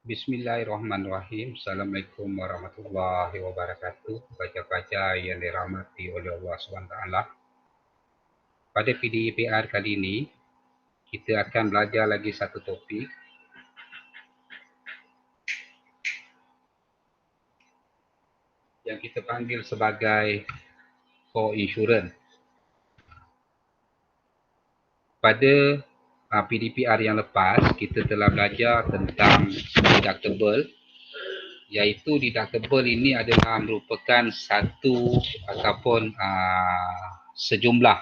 Bismillahirrahmanirrahim. Assalamualaikum warahmatullahi wabarakatuh. Baca-baca yang dirahmati oleh Allah SWT. Pada PDPR kali ini, kita akan belajar lagi satu topik yang kita panggil sebagai core insurance. Pada PDPR yang lepas, kita telah belajar tentang deductible, iaitu deductible ini adalah merupakan satu ataupun sejumlah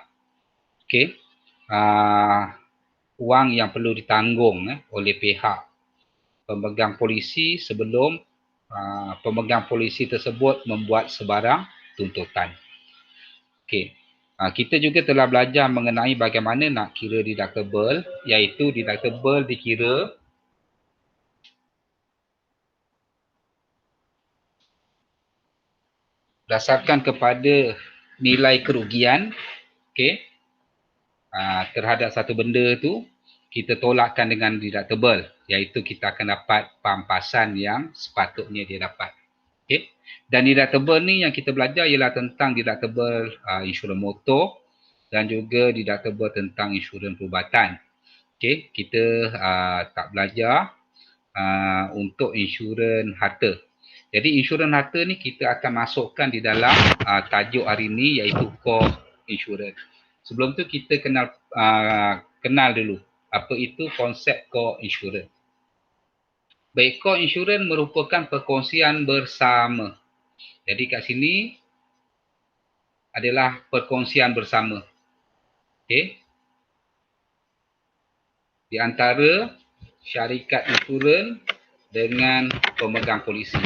wang yang perlu ditanggung oleh pihak pemegang polisi sebelum pemegang polisi tersebut membuat sebarang tuntutan. Kita juga telah belajar mengenai bagaimana nak kira deductible, iaitu deductible dikira berdasarkan kepada nilai kerugian terhadap satu benda tu, kita tolakkan dengan deductible, iaitu kita akan dapat pampasan yang sepatutnya dia dapat. Dan deductible ni yang kita belajar ialah tentang deductible insurans motor dan juga deductible tentang insurans perubatan. Kita tak belajar untuk insurans harta. Jadi insurans harta ni kita akan masukkan di dalam tajuk hari ni, iaitu core insurance. Sebelum tu kita kenal dulu apa itu konsep core insurance. Baik, core insurance merupakan perkongsian bersama. Jadi kat sini adalah perkongsian bersama. Di antara syarikat insurans dengan pemegang polisi.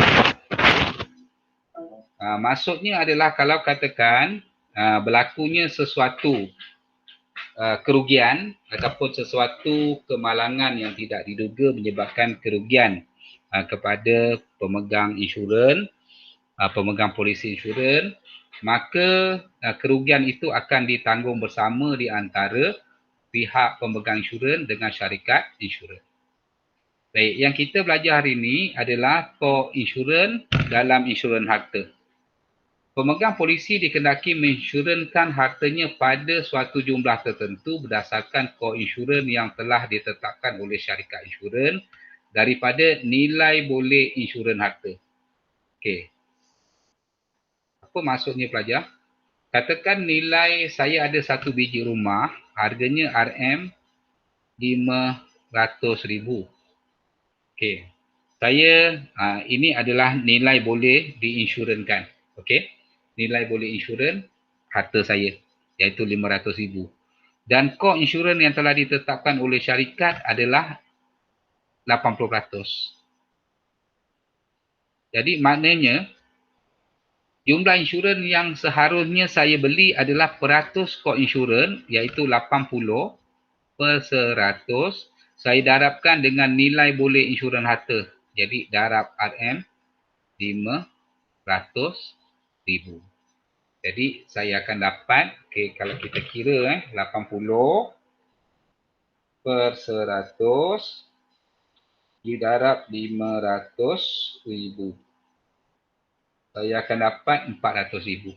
Maksudnya adalah kalau katakan berlakunya sesuatu kerugian ataupun sesuatu kemalangan yang tidak diduga menyebabkan kerugian kepada pemegang insurans, pemegang polisi insurans, maka kerugian itu akan ditanggung bersama di antara pihak pemegang insurans dengan syarikat insurans. Baik, yang kita belajar hari ini adalah core insurance dalam insurans harta. Pemegang polisi dikendaki menginsurankan hartanya pada suatu jumlah tertentu berdasarkan core insurance yang telah ditetapkan oleh syarikat insurans daripada nilai boleh insurans harta. Apa maksudnya pelajar? Katakan nilai saya ada satu biji rumah, harganya RM500,000. Saya ini adalah nilai boleh diinsurankan. Nilai boleh insurans harta saya, iaitu RM500,000. Dan core insurans yang telah ditetapkan oleh syarikat adalah 80%. Jadi maknanya jumlah insurans yang seharusnya saya beli adalah peratus core insurans, iaitu 80/100. Saya darabkan dengan nilai boleh insurans harta. Jadi darab RM500,000. Jadi saya akan dapat, kalau kita kira 80/100 didarab RM500,000. Saya akan dapat RM400,000.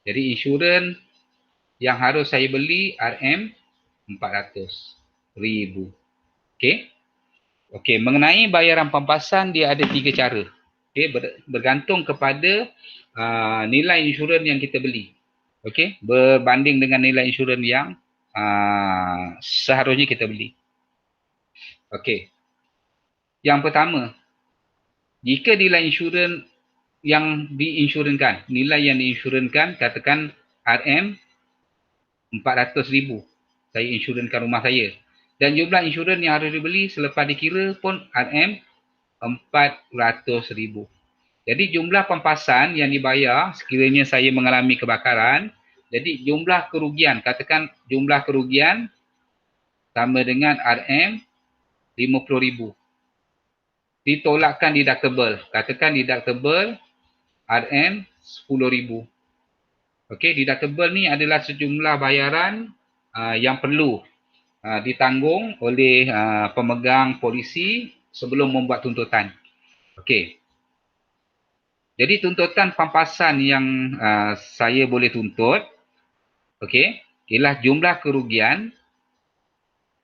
Jadi insurans yang harus saya beli RM400,000. Mengenai bayaran pampasan, dia ada 3 cara. Bergantung kepada nilai insurans yang kita beli. Berbanding dengan nilai insurans yang seharusnya kita beli. Yang pertama, jika nilai insurans yang diinsurankan, nilai yang diinsurankan katakan RM400,000, saya insurankan rumah saya, dan jumlah insurans yang harus dibeli selepas dikira pun RM400,000. Jadi jumlah pampasan yang dibayar sekiranya saya mengalami kebakaran, jadi jumlah kerugian, katakan jumlah kerugian sama dengan RM50,000. Ditolakkan deductible, katakan deductible RM10,000. Deductible ni adalah sejumlah bayaran yang perlu ditanggung oleh pemegang polisi sebelum membuat tuntutan. Okey. Jadi tuntutan pampasan yang saya boleh tuntut, okey, ialah jumlah kerugian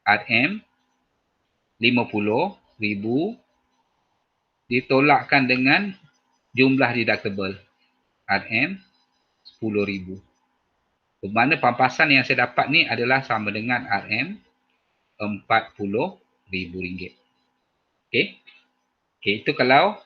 RM 50,000 ditolakkan dengan jumlah deductible RM 10,000. Bermakna pampasan yang saya dapat ni adalah sama dengan RM 40,000. Okey. Okey, itu kalau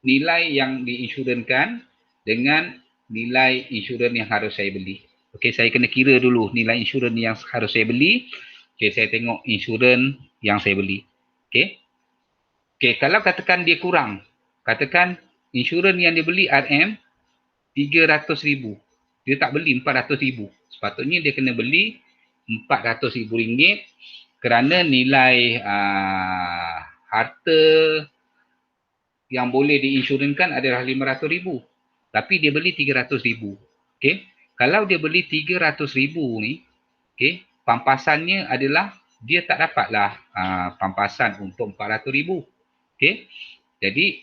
nilai yang diinsurankan dengan nilai insurans yang harus saya beli. Okey, saya kena kira dulu nilai insurans yang harus saya beli. Okey, saya tengok insurans yang saya beli. Okey. Okey, kalau katakan dia kurang. Katakan insurans yang dia beli RM 300,000. Dia tak beli 400,000. Sepatutnya dia kena beli RM400,000 kerana nilai harta yang boleh diinsurankan adalah RM500,000. Tapi dia beli RM300,000. Okey. Kalau dia beli RM300,000 ni, okey, pampasannya adalah dia tak dapatlah pampasan untuk RM400,000. Okey. Jadi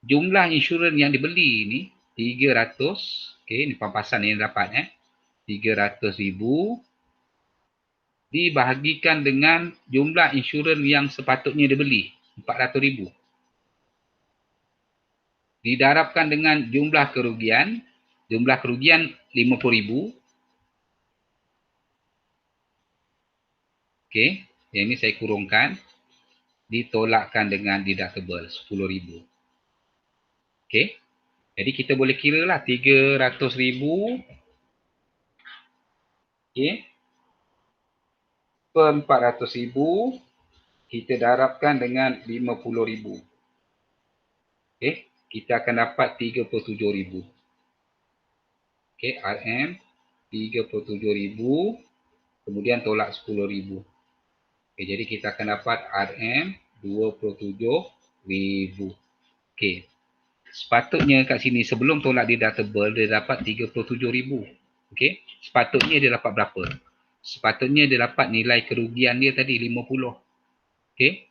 jumlah insurans yang dibeli ni 300, okey, ni pampasan yang dapat 300,000 dibahagikan dengan jumlah insurans yang sepatutnya dibeli 400,000. Didarabkan dengan jumlah kerugian 50,000. Okey, yang ini saya kurungkan, ditolakkan dengan deductible 10,000. Okey. Jadi kita boleh kira lah 300,000 okey, per 400,000 kita darabkan dengan 50,000. Okey, kita akan dapat 37,000. Okey, RM 37,000 kemudian tolak 10,000. Okey, jadi kita akan dapat RM 27,000. Okey. Sepatutnya kat sini sebelum tolak deductible dia dapat 37,000. Okey. Sepatutnya dia dapat berapa? Sepatutnya dia dapat nilai kerugian dia tadi 50. Okey.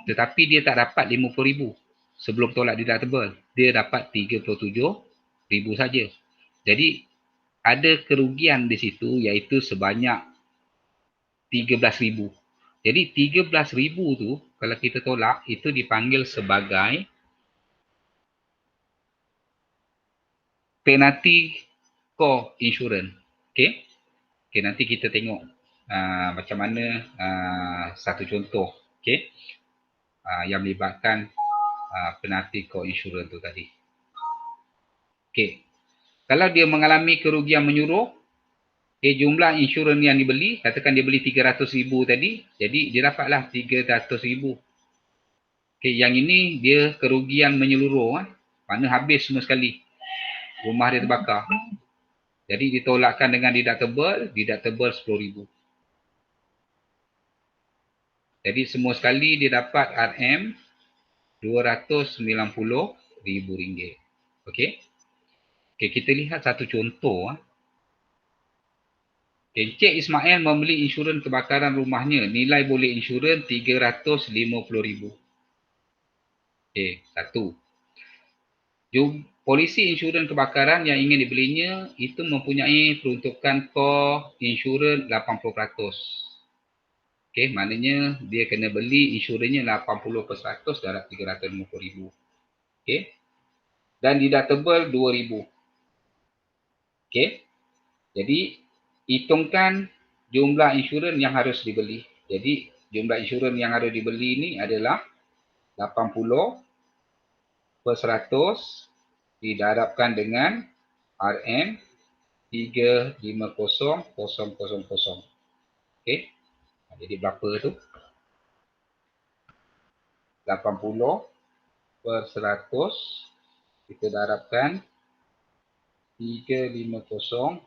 Tetapi dia tak dapat 50,000 sebelum tolak deductible. Dia dapat 37,000 saja. Jadi ada kerugian di situ iaitu sebanyak 13,000. Jadi 13,000 tu kalau kita tolak itu dipanggil sebagai penalty core insurance. Okey. Okey, nanti kita tengok macam mana satu contoh, okey, yang melibatkan penalty core insurance tu tadi. Okey. Kalau dia mengalami kerugian menyuruh, jumlah insurans yang dibeli, katakan dia beli 300,000 tadi, jadi dia dapatlah 300,000. Okey, yang ini dia kerugian menyeluruh, mana habis semua sekali. Rumah dia terbakar. Jadi ditolakkan dengan deductible 10,000. Jadi semua sekali dia dapat RM 290,000. Okey. Okey, kita lihat satu contoh. Encik Ismail membeli insurans kebakaran rumahnya. Nilai boleh insurans 350,000. Okey, satu. Polisi insurans kebakaran yang ingin dibelinya itu mempunyai peruntukan core insurans 80%. Okey, maknanya dia kena beli insurannya 80% darab 350,000. Okey. Dan deductible 2,000. Okey. Jadi hitungkan jumlah insurans yang harus dibeli. Jadi jumlah insurans yang harus dibeli ini adalah 80% didarabkan dengan RM 350,000. Okey. Jadi berapa tu? 80% kita darabkan 350,000.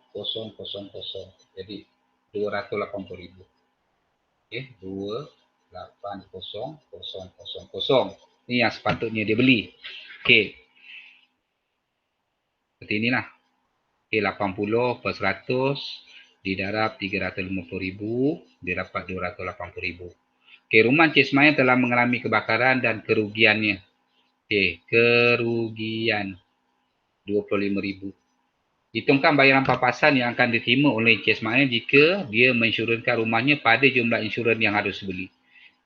Jadi 280,000. Okey, 280,000. Ini yang sepatutnya dia beli. Okey. Seperti inilah. Okey, 80% didarab 350,000, dia dapat 280,000. Okey, rumah Encik Ismail telah mengalami kebakaran dan kerugiannya. Okey, kerugian RM25,000. Hitungkan bayaran pampasan yang akan diterima oleh Encik Ismail jika dia menginsurans rumahnya pada jumlah insurans yang harus dibeli.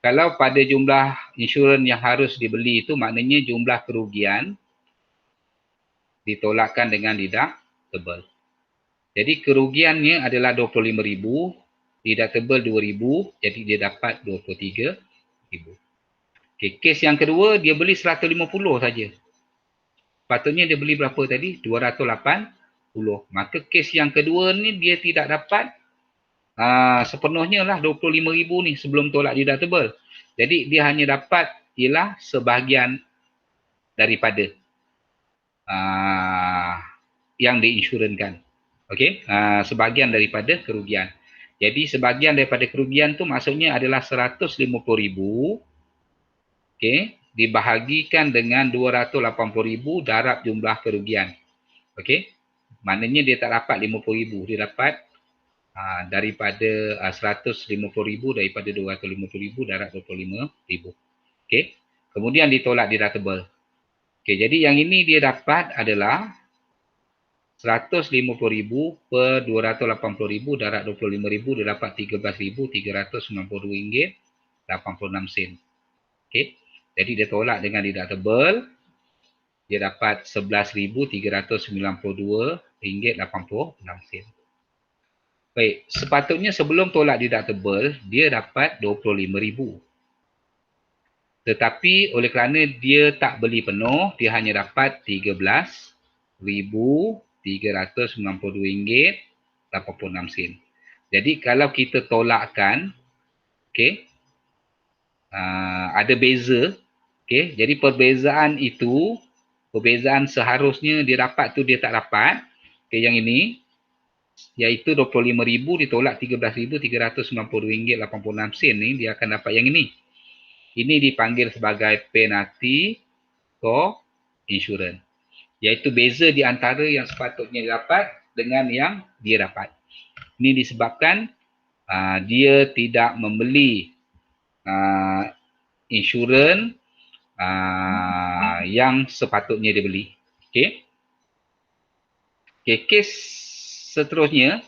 Kalau pada jumlah insurans yang harus dibeli itu maknanya jumlah kerugian ditolakkan dengan deductible. Jadi kerugiannya adalah RM25,000, deductible RM2,000, jadi dia dapat RM23,000. Okey, kes yang kedua dia beli RM150 saja. Patutnya dia beli berapa tadi? RM280. Maka kes yang kedua ni dia tidak dapat sepenuhnya lah RM25,000 ni sebelum tolak deductible. Jadi dia hanya dapat ialah sebahagian daripada yang diinsurankan. Okey, sebahagian daripada kerugian. Jadi sebahagian daripada kerugian tu maksudnya adalah RM150,000, okey, dibahagikan dengan RM280,000 darab jumlah kerugian. Okey, maknanya dia tak dapat RM50,000, dia dapat daripada RM150,000 daripada RM250,000 darab RM25,000. Okey, kemudian ditolak deductible. Okey, jadi yang ini dia dapat adalah RM150,000 per RM280,000 darab RM25,000, dia dapat RM13,392,86. Okey, jadi dia tolak dengan deductible, dia dapat RM11,392,86. Baik, sepatutnya sebelum tolak deductible, dia dapat RM25,000. Tetapi oleh kerana dia tak beli penuh, dia hanya dapat RM13,392,86. Jadi kalau kita tolakkan, okey, ada beza, okey. Jadi perbezaan itu, perbezaan seharusnya dia dapat tu dia tak dapat. Okey, yang ini iaitu RM25,000 ditolak RM13,392,86 ni, dia akan dapat yang ini. Ini dipanggil sebagai penalty co-insurance. Iaitu beza di antara yang sepatutnya dapat dengan yang dia dapat. Ini disebabkan dia tidak membeli insurans yang sepatutnya dia beli. Okey. Okey, kes seterusnya,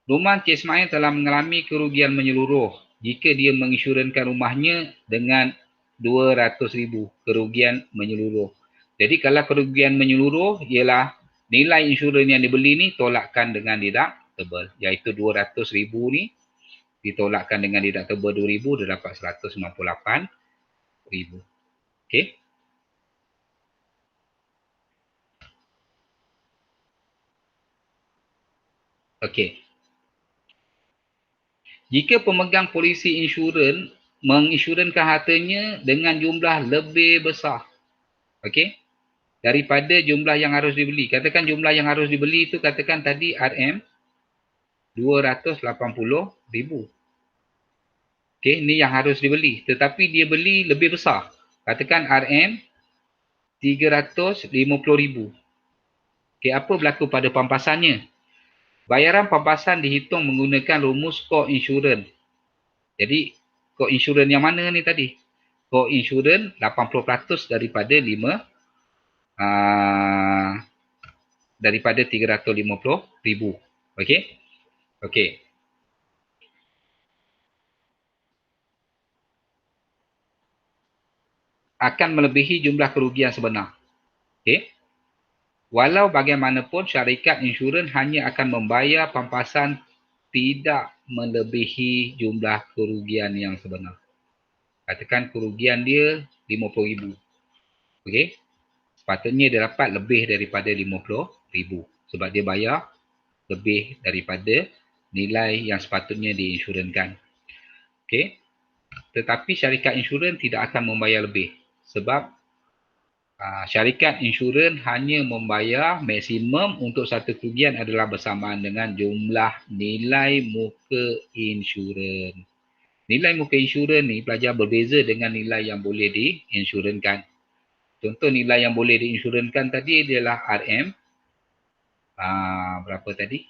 rumah Encik Ismail telah mengalami kerugian menyeluruh jika dia menginsuraskan rumahnya dengan RM200,000. Kerugian menyeluruh. Jadi kalau kerugian menyeluruh ialah nilai insurans yang dibeli ni tolakkan dengan deductible, iaitu RM200,000 ni ditolakkan dengan deductible RM2,000, dia dapat RM198,000. Okey. Okey. Jika pemegang polisi insurans menginsuraskan hartanya dengan jumlah lebih besar, okey, daripada jumlah yang harus dibeli. Katakan jumlah yang harus dibeli itu katakan tadi RM280,000. Okey, ini yang harus dibeli. Tetapi dia beli lebih besar. Katakan RM350,000. Okey, apa berlaku pada pampasannya? Bayaran pampasan dihitung menggunakan rumus co-insurance. Jadi, co-insurance yang mana ni tadi? Co-insurance 80% daripada 5 daripada RM350,000. Okey? Okey. Akan melebihi jumlah kerugian sebenar. Okey? Walau bagaimanapun, syarikat insurans hanya akan membayar pampasan tidak melebihi jumlah kerugian yang sebenar. Katakan kerugian dia RM50,000. Okey? Sepatutnya dia dapat lebih daripada RM50,000 sebab dia bayar lebih daripada nilai yang sepatutnya diinsuraskan. Okey? Tetapi syarikat insurans tidak akan membayar lebih sebab syarikat insurans hanya membayar maksimum untuk satu kerugian adalah bersamaan dengan jumlah nilai muka insurans. Nilai muka insurans ni pelajar berbeza dengan nilai yang boleh diinsuraskan. Contoh nilai yang boleh diinsuraskan tadi adalah RM berapa tadi?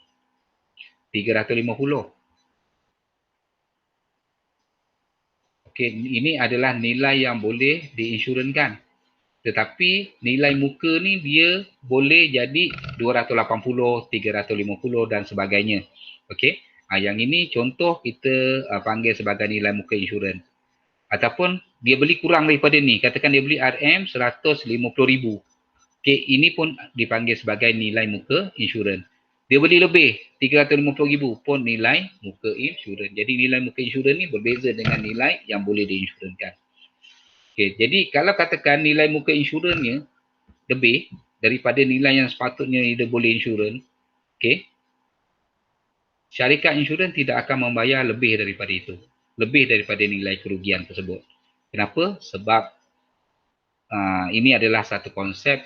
350. Okey, ini adalah nilai yang boleh diinsurankan. Tetapi nilai muka ni dia boleh jadi 280, 350 dan sebagainya. Okey. Yang ini contoh kita panggil sebagai nilai muka insurans. Ataupun dia beli kurang daripada ni. Katakan dia beli RM 150,000. Okey, ini pun dipanggil sebagai nilai muka insurans. Dia beli lebih 350,000 pun nilai muka insurans. Jadi nilai muka insurans ni berbeza dengan nilai yang boleh diinsurankan. Okey, jadi kalau katakan nilai muka insurans lebih daripada nilai yang sepatutnya dia boleh insurans, okey, syarikat insurans tidak akan membayar lebih daripada itu. Lebih daripada nilai kerugian tersebut. Kenapa? Sebab ini adalah satu konsep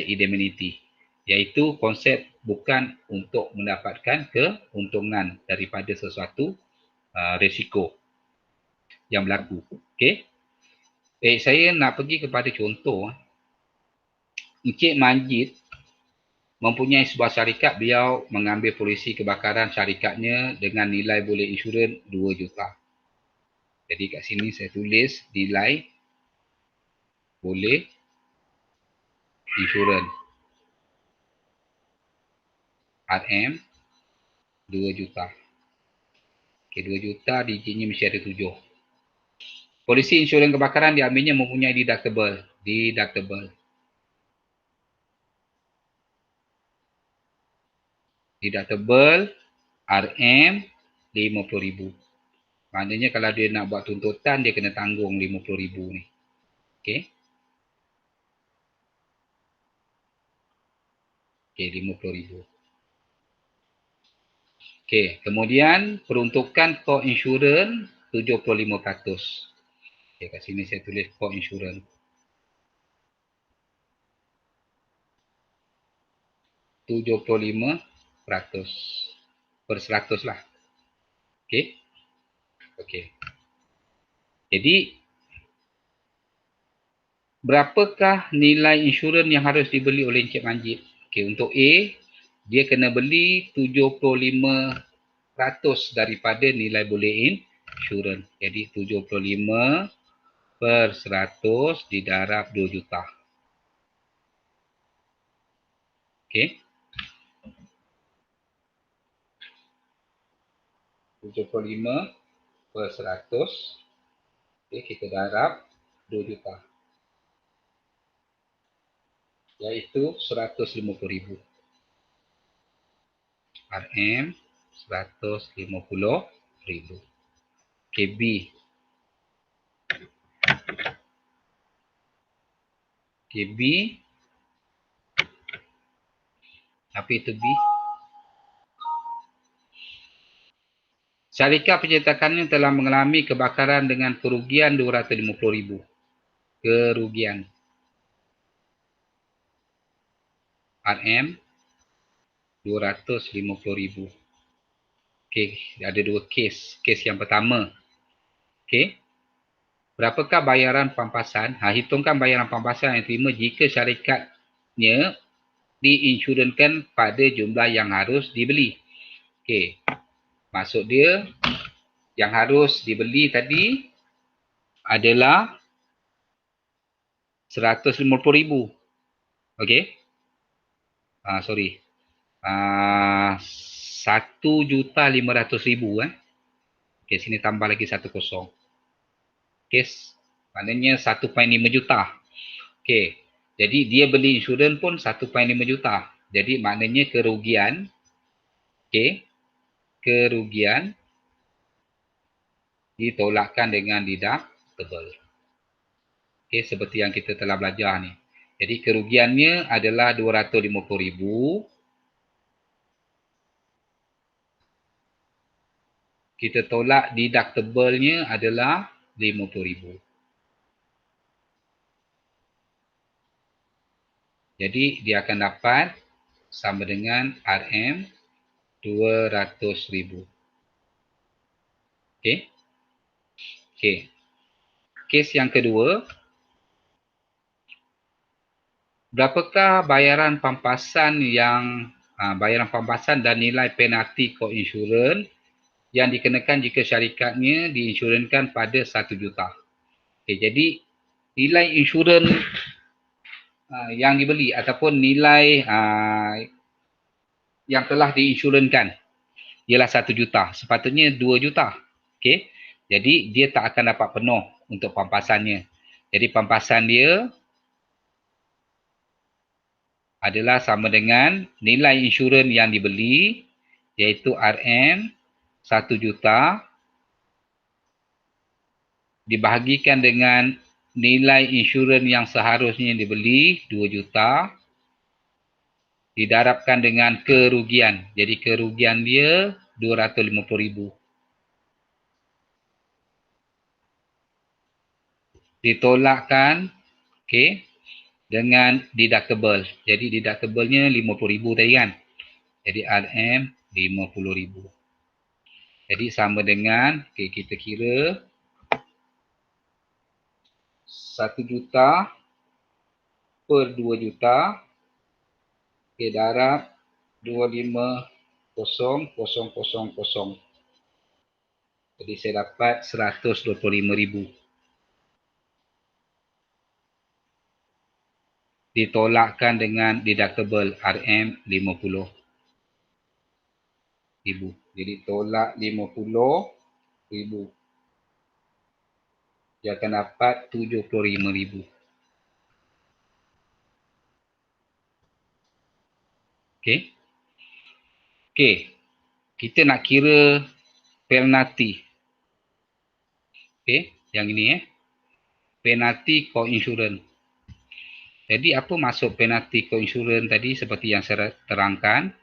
indemnity, iaitu konsep bukan untuk mendapatkan keuntungan daripada sesuatu risiko yang berlaku. Okey. Saya nak pergi kepada contoh. Encik Majid mempunyai sebuah syarikat, beliau mengambil polisi kebakaran syarikatnya dengan nilai boleh insurans 2 juta. Jadi kat sini saya tulis nilai boleh insurans RM 2 juta. Okey, 2 juta digitnya mesti ada 7. Polisi insurans kebakaran diambilnya mempunyai deductible. Deductible RM 50,000. Maknanya kalau dia nak buat tuntutan, dia kena tanggung 50,000 ni. Okey. Okey, 50,000. Okey, kemudian peruntukan core insurans 75%. Okey, kat sini saya tulis core insurans. 75% per 100 lah. Okey. Okey. Jadi berapakah nilai insurans yang harus dibeli oleh Encik Majid? Okey, untuk A, dia kena beli 75% daripada nilai boleh insurans. Jadi 75 per 100 didarab 2 juta. Okey. 75 per 100. Okey, kita darab 2 juta. Iaitu 150,000. RM 150,000. KB. KB. Apa itu B? Syarikat pencetakannya telah mengalami kebakaran dengan kerugian 250,000. Kerugian. RM 250,000. Okey, ada dua kes. Kes yang pertama. Okey. Berapakah bayaran pampasan? Hitungkan bayaran pampasan yang terima jika syarikatnya diinsurankan pada jumlah yang harus dibeli. Okey. Maksud dia yang harus dibeli tadi adalah 150,000. Okey. Sorry. 1,500,000. Okey, sini tambah lagi 1 kosong. Okey. Maknanya 1.5 juta. Okey. Jadi dia beli insurans pun 1.5 juta. Jadi maknanya kerugian. Okey. Kerugian ditolakkan dengan deductible. Okey, seperti yang kita telah belajar ni. Jadi kerugiannya adalah 250,000. Kita tolak deductible-nya adalah 50,000. Jadi dia akan dapat sama dengan RM 200,000. Okey. Okey. Kes yang kedua. Berapakah bayaran pampasan dan nilai penalti core insurans yang dikenakan jika syarikatnya diinsurankan pada 1 juta. Okay, jadi nilai insurans yang dibeli ataupun nilai yang telah diinsurankan ialah 1 juta. Sepatutnya 2 juta. Okay. Jadi dia tak akan dapat penuh untuk pampasannya. Jadi pampasan dia adalah sama dengan nilai insurans yang dibeli iaitu RM 1 juta dibahagikan dengan nilai insurans yang seharusnya dibeli 2 juta didarabkan dengan kerugian. Jadi kerugian dia 250,000. Ditolakkan dengan deductible. Jadi deductible-nya 50,000 tadi kan. Jadi RM 50,000. Jadi sama dengan kita kira 1 juta per 2 juta darab 250,000. Jadi saya dapat 125,000. Ditolakkan dengan deductible RM 50,000. Jadi tolak 50,000. Dia akan dapat 75,000. Okey. Okey. Kita nak kira penalti. Okey, yang ini penalti co-insurance. Jadi apa maksud penalti co-insurance tadi seperti yang saya terangkan?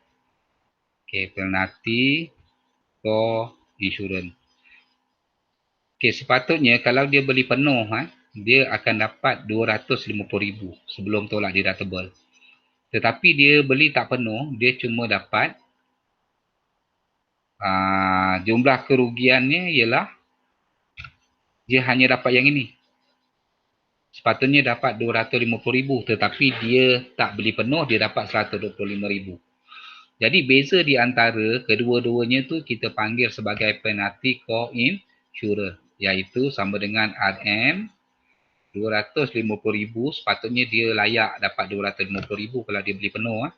Okey, penalti co-insurance. Okey, sepatutnya kalau dia beli penuh dia akan dapat 250,000 sebelum tolak deductible. Tetapi dia beli tak penuh, dia cuma dapat jumlah kerugiannya ialah dia hanya dapat yang ini. Sepatutnya dapat 250,000 tetapi dia tak beli penuh, dia dapat 125,000. Jadi beza di antara kedua-duanya tu kita panggil sebagai penalti co-insurance iaitu sama dengan RM 250,000 sepatutnya dia layak dapat 250,000 kalau dia beli penuh.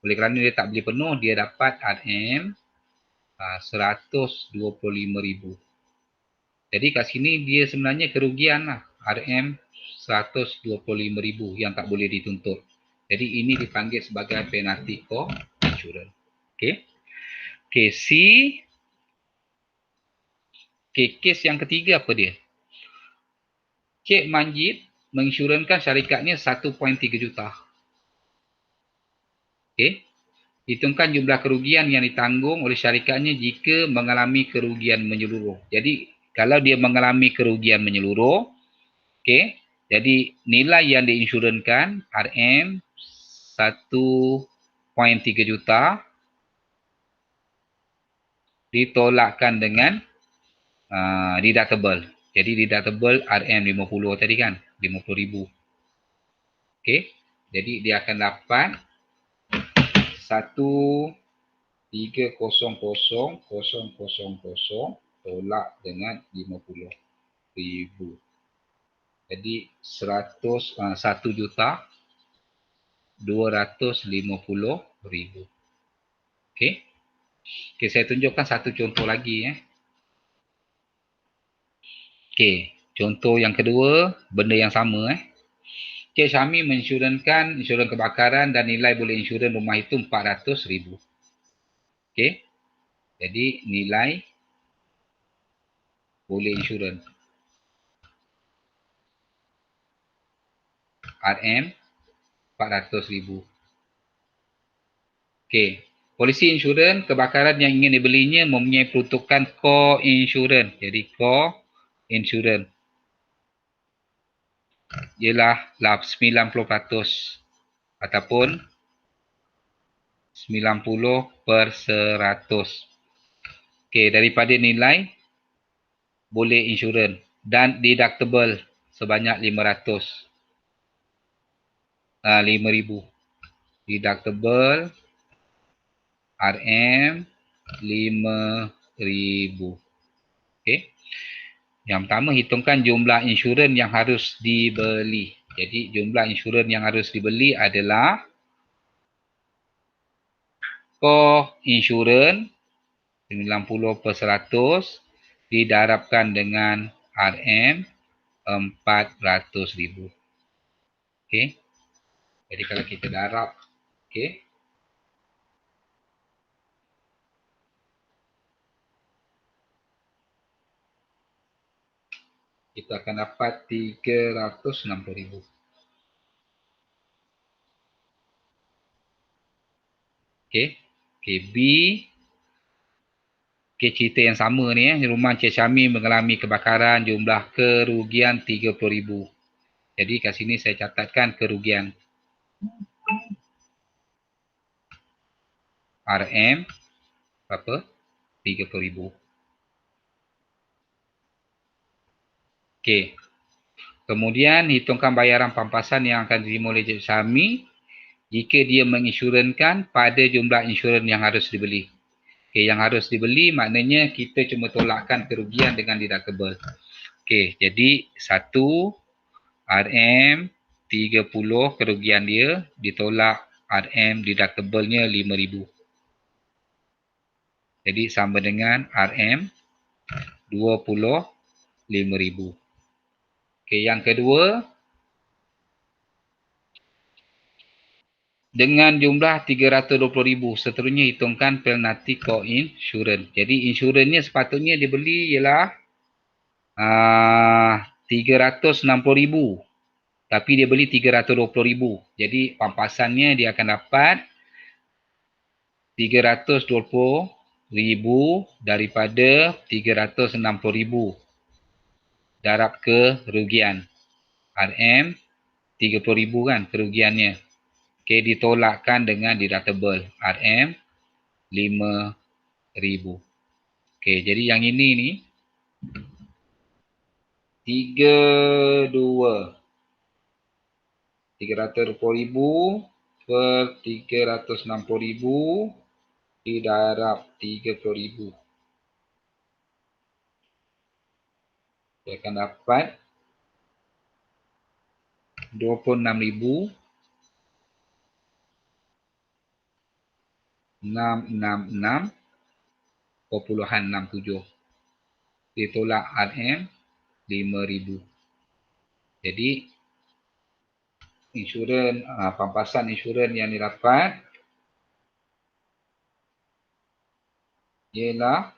Oleh kerana dia tak beli penuh, dia dapat RM 125,000. Jadi kat sini dia sebenarnya kerugian lah. RM 125,000 yang tak boleh dituntut. Jadi ini dipanggil sebagai penalti co-insurance. Okey. Okey, C. Okey, kes yang ketiga apa dia? Cik Manjid menginsurankan syarikatnya 1.3 juta. Okey. Hitungkan jumlah kerugian yang ditanggung oleh syarikatnya jika mengalami kerugian menyeluruh. Jadi kalau dia mengalami kerugian menyeluruh, okey, jadi nilai yang diinsurankan RM 1.3 juta ditolakkan dengan deductible. Jadi deductible RM 50 tadi kan, 50,000. Okey. Jadi dia akan dapat 130,000 tolak dengan 50,000. Jadi 1.250,000. Okey. Okey, saya tunjukkan satu contoh lagi Okey, contoh yang kedua, benda yang sama Cik Syami menginsurankan insurans kebakaran dan nilai boleh insurans rumah itu 400,000. Okey. Jadi nilai boleh insurans RM 400,000. Okey. Polisi insurans kebakaran yang ingin dibelinya mempunyai peruntukan co-insurans. Jadi co-insurans ialah 90% ataupun 90%. Okey, daripada nilai boleh insurans dan deductible sebanyak 5,000. Deductible RM Okey. Yang pertama, hitungkan jumlah insurans yang harus dibeli. Jadi jumlah insurans yang harus dibeli adalah core insurans 90% didarabkan dengan RM 400,000. Okey. Jadi kalau kita darab, okey, kita akan dapat 360,000. Okey. Okey, B. Okey, cerita yang sama ni rumah Encik Syami mengalami kebakaran, jumlah kerugian 30,000. Jadi kat sini saya catatkan kerugian RM berapa? 30,000. Okey. Kemudian hitungkan bayaran pampasan yang akan diterima oleh Encik Syami jika dia menginsurankan pada jumlah insurans yang harus dibeli. Okey, yang harus dibeli maknanya kita cuma tolakkan kerugian dengan deductible. Okey, jadi 1 RM 30 kerugian dia ditolak RM deductible-nya 5,000. Jadi sama dengan RM 25,000. Okey, yang kedua, dengan jumlah 320,000, seterusnya hitungkan penalti core insurance. Jadi insurannya sepatutnya dibeli ialah 360,000. Tapi dia beli 320,000. Jadi pampasannya dia akan dapat 320,000 daripada 360,000 darab kerugian. RM 30,000 kan kerugiannya. Okey, ditolakkan dengan deductible RM 5,000. Okey, jadi yang ini ni 320,000 per 360,000 didarab 30,000. Dia akan dapat 26,666,67 ditolak RM 5,000. Jadi insurans, pampasan insurans yang didapat ialah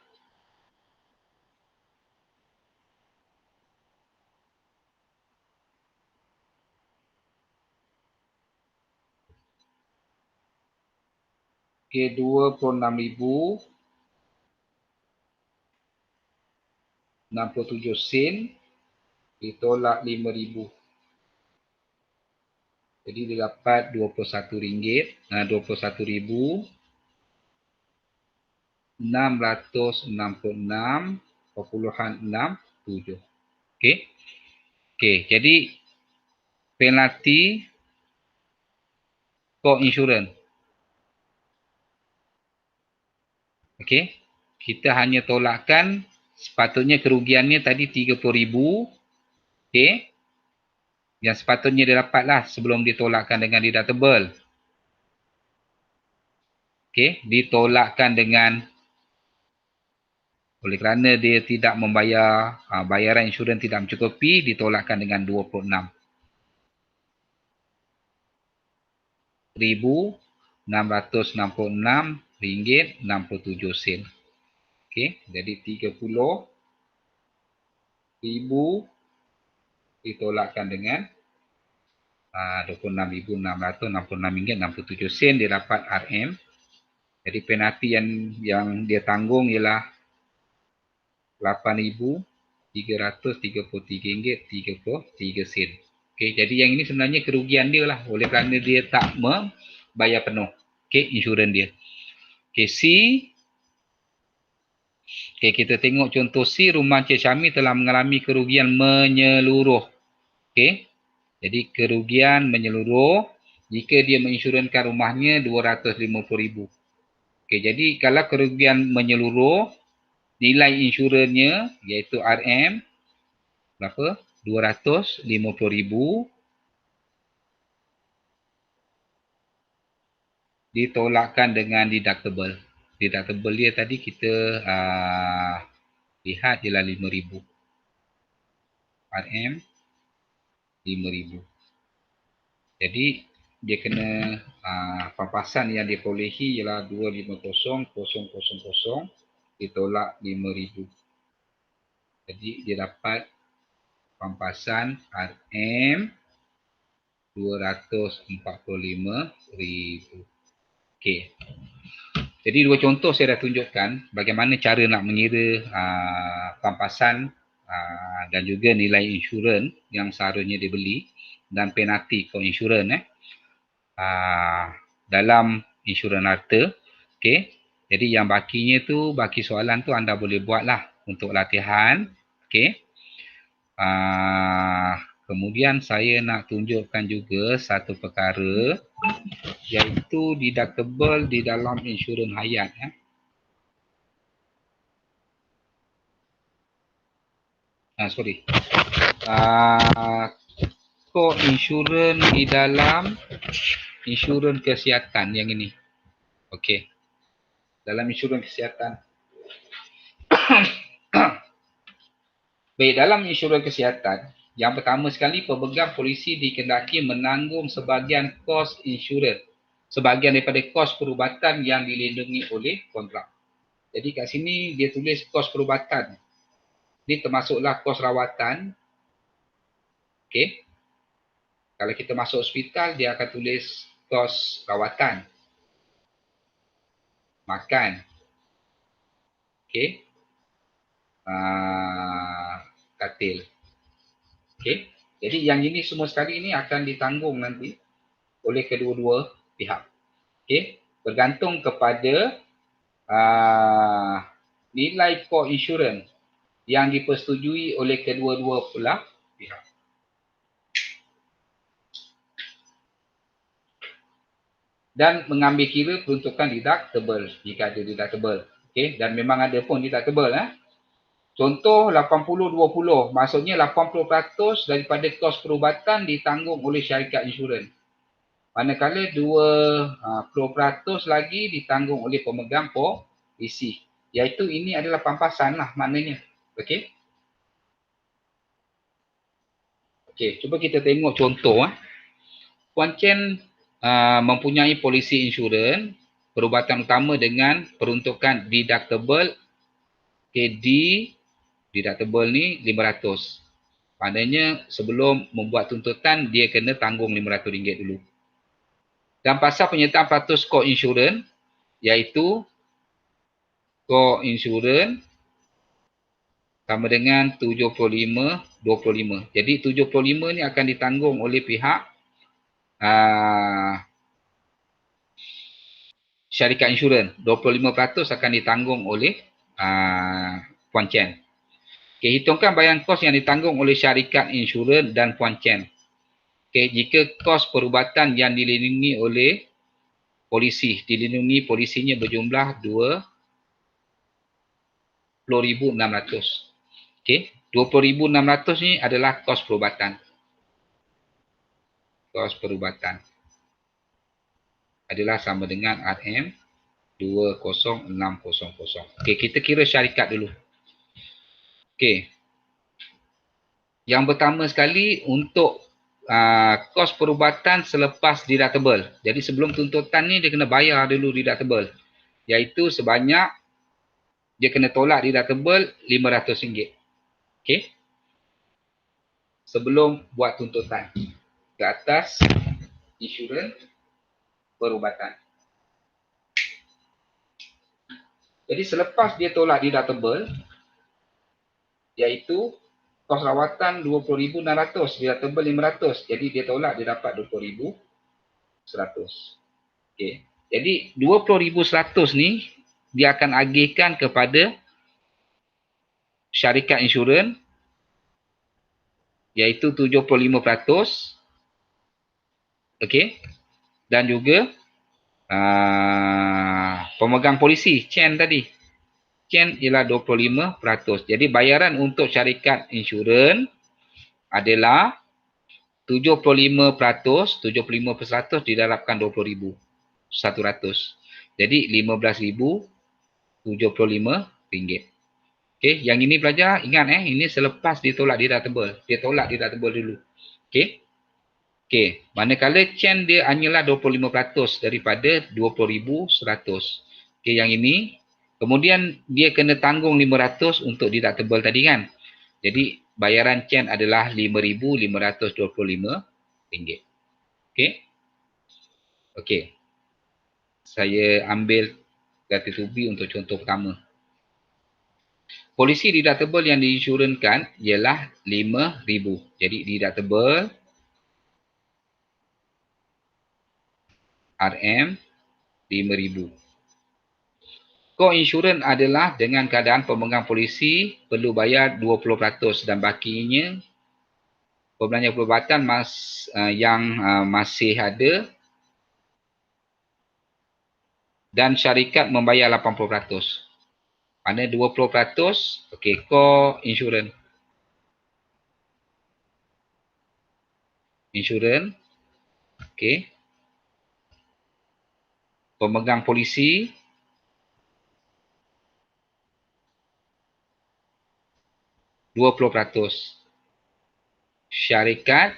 RM26,000 67 ditolak RM5,000. Jadi dia dapat RM21, RM21,666,67. Okey. Okey, jadi penalti core insurance. Okey. Kita hanya tolakkan sepatutnya kerugiannya tadi 30,000. Okey. Yang sepatutnya dia dapatlah sebelum ditolakkan dengan deductible. Okey, ditolakkan dengan, oleh kerana dia tidak membayar bayaran insurans tidak mencukupi, ditolakkan dengan RM26,666,67. Okey, jadi 30,000 ditolakkan dengan RM26,666,67 dia dapat RM. Jadi penalti yang dia tanggung ialah RM8,333.33. Okey, jadi yang ini sebenarnya kerugian dia lah oleh kerana dia tak membayar penuh. Okey, insurans dia. Okey, C. Okey, kita tengok contoh C, rumah Encik Syami telah mengalami kerugian menyeluruh. Okey. Jadi kerugian menyeluruh jika dia menginsurankan rumahnya RM250,000. Okey, jadi kalau kerugian menyeluruh nilai insurannya iaitu RM berapa? 250,000 ditolakkan dengan deductible. Deductible dia tadi kita lihat ialah 5,000. RM 5,000. Jadi dia kena pampasan yang diperolehi ialah 250,000 ditolak 5,000. Jadi dia dapat pampasan RM 245,000. Okey. Jadi dua contoh saya dah tunjukkan bagaimana cara nak mengira pampasan dan juga nilai insurans yang seharusnya dibeli dan penalti for insurans dalam insurans harta. Okey. Jadi yang bakinya tu, baki soalan tu anda boleh buatlah untuk latihan. Okey. Kemudian saya nak tunjukkan juga satu perkara iaitu deductible di dalam insurans hayat. Sorry. Co-insurans di dalam insurans kesihatan yang ini. Okey. Dalam insurans kesihatan. Baik, dalam insurans kesihatan, yang pertama sekali pemegang polisi dikehendaki menanggung sebahagian kos insurans, sebahagian daripada kos perubatan yang dilindungi oleh kontrak. Jadi kat sini dia tulis kos perubatan. Ini termasuklah kos rawatan. Okey. Kalau kita masuk hospital, dia akan tulis kos rawatan. Makan. Okey. Katil. Okey. Jadi yang ini semua sekali ini akan ditanggung nanti oleh kedua-dua pihak. Okey. Bergantung kepada nilai co-insurans yang dipersetujui oleh kedua-dua pihak. Dan mengambil kira peruntukan deductible jika ada deductible. Okey, dan memang ada pun deductible. Contoh 80-20, maksudnya 80% daripada kos perubatan ditanggung oleh syarikat insurans. Manakala 20% lagi ditanggung oleh pemegang polisi. Iaitu ini adalah pampasan lah maknanya. Okey. Okey, cuba kita tengok contoh. Puan Chen mempunyai polisi insurans perubatan utama dengan peruntukan deductible KD deductible ni 500. Maknanya sebelum membuat tuntutan dia kena tanggung RM500 dulu. Dan pasal penyertaan peratus co-insurans iaitu co-insurans sama dengan 75-25. Jadi 75 ni akan ditanggung oleh pihak syarikat insurans. 25% akan ditanggung oleh Puan Chen. Okay, hitungkan bayaran kos yang ditanggung oleh syarikat insurans dan Puan Chen. Okay, jika kos perubatan yang dilindungi oleh polisi, dilindungi polisinya berjumlah 20,600. Okay, 20,600 ni adalah kos perubatan. Kos perubatan adalah sama dengan RM 20,600. Okay, kita kira syarikat dulu. Okay. Yang pertama sekali untuk kos perubatan selepas deductible. Jadi sebelum tuntutan ni dia kena bayar dulu deductible. Iaitu sebanyak dia kena tolak deductible RM500. Okey. Sebelum buat tuntutan ke atas insurans perubatan. Jadi selepas dia tolak deductible iaitu kos rawatan 20,600, deductible 500. Jadi dia tolak dia dapat 20,100. Okey. Jadi 20,100 ni dia akan agihkan kepada syarikat insurans iaitu 75%. Okey. Dan juga pemegang polisi Chen tadi. Chen ialah 25%. Jadi bayaran untuk syarikat insurans adalah 75%, 75% didarabkan 20,000. 100. Jadi 15,000 RM75. Okey, yang ini pelajar ingat ini selepas ditolak deductible. Dia tolak deductible dulu. Okey. Okey, manakala Chen dia hanyalah 25% daripada 20,100. Okey, yang ini kemudian dia kena tanggung 500 untuk deductible tadi kan. Jadi bayaran Chen adalah RM5,525. Okey. Okey. Saya ambil kata tubi untuk contoh pertama. Polisi deductible yang diinsurankan ialah RM5,000. Jadi deductible RM 5,000. Co-insurans adalah dengan keadaan pemegang polisi perlu bayar 20% dan bakinya pembelanja perubatan yang masih ada dan syarikat membayar 80%. Mana 20%, okey, co-insurans. Insurans, okey. Pemegang polisi 20%. Syarikat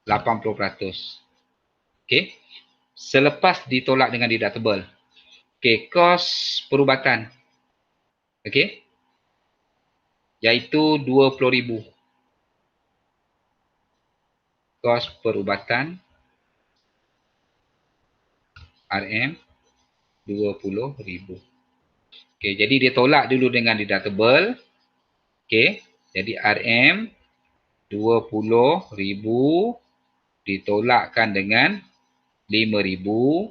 80%. Okey. Selepas ditolak dengan deductible. Okey, kos perubatan. Okey. Iaitu 20,000. Kos perubatan RM 20,000. Okey, jadi dia tolak dulu dengan deductible. Okey, jadi RM 20,000 ditolakkan dengan 5,000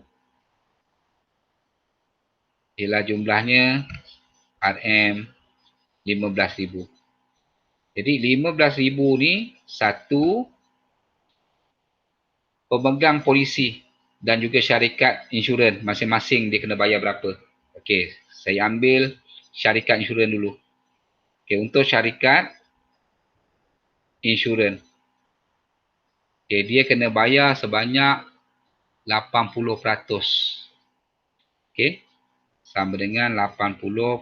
ialah jumlahnya RM 15,000. Jadi 15,000 ni satu pemegang polisi dan juga syarikat insurans masing-masing dia kena bayar berapa. Okey, saya ambil syarikat insurans dulu. Okey, untuk syarikat insurans. Okey, dia kena bayar sebanyak 80%. Okey, sama dengan 80%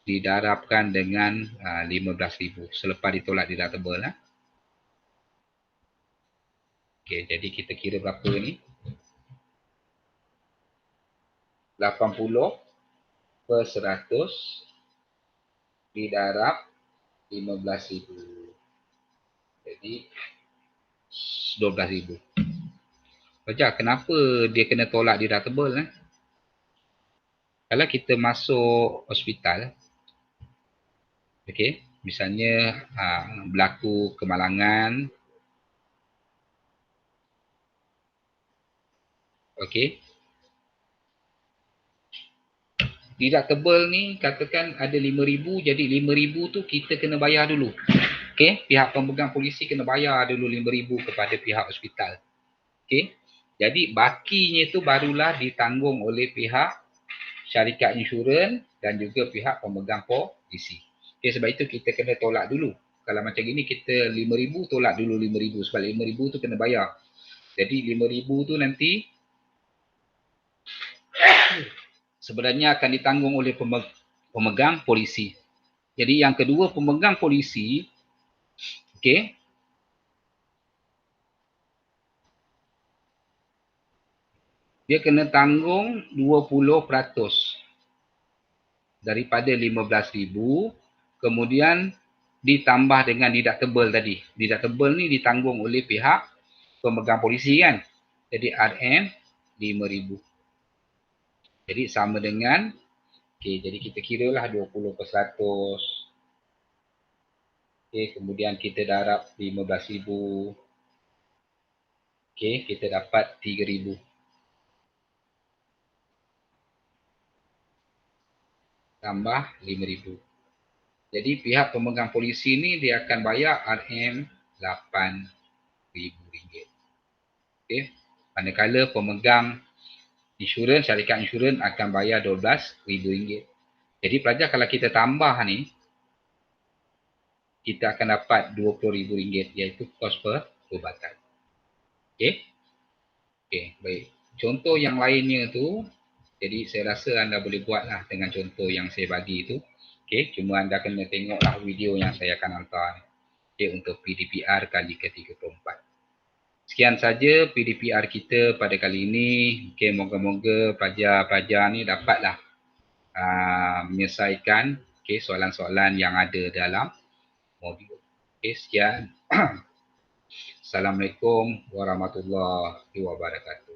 didarabkan dengan 15,000 selepas ditolak deductible lah. Okey, jadi kita kira berapa ni? 80% didarab 15,000. Jadi 12,000. Baca kenapa dia kena tolak deductible Kalau kita masuk hospital, okey, misalnya berlaku kemalangan, okey. Deductible ni katakan ada 5,000, jadi 5,000 tu kita kena bayar dulu. Okey, pihak pemegang polisi kena bayar dulu 5,000 kepada pihak hospital. Okey. Jadi bakinya tu barulah ditanggung oleh pihak syarikat insurans dan juga pihak pemegang polisi. Okay, sebab itu kita kena tolak dulu. Kalau macam gini kita 5,000 tolak dulu 5,000 sebab 5,000 tu kena bayar. Jadi 5,000 tu nanti sebenarnya akan ditanggung oleh pemegang polisi. Jadi yang kedua pemegang polisi, okey, dia kena tanggung 20% daripada 15,000 kemudian ditambah dengan deductible tadi. Deductible ni ditanggung oleh pihak pemegang polisi kan. Jadi RM 5,000. Jadi sama dengan jadi kita kiralah 20%. Kemudian kita darab 15,000. Kita dapat 3,000. Tambah 5,000. Jadi pihak pemegang polisi ni dia akan bayar RM 8,000. Manakala pemegang syarikat insurans akan bayar RM12,000. Jadi pelajar kalau kita tambah ni, kita akan dapat RM20,000 iaitu kos perubatan. Okey? Okey, baik. Contoh yang lainnya tu, jadi saya rasa anda boleh buatlah dengan contoh yang saya bagi tu. Okey, cuma anda kena tengoklah video yang saya akan hantar. Okey, untuk PDPR kali ke-34. Sekian saja PDPR kita pada kali ini. Okey, moga-moga pelajar-pelajar ni dapatlah menyelesaikan soalan-soalan yang ada dalam modul. Okey, sekian. Assalamualaikum warahmatullahi wabarakatuh.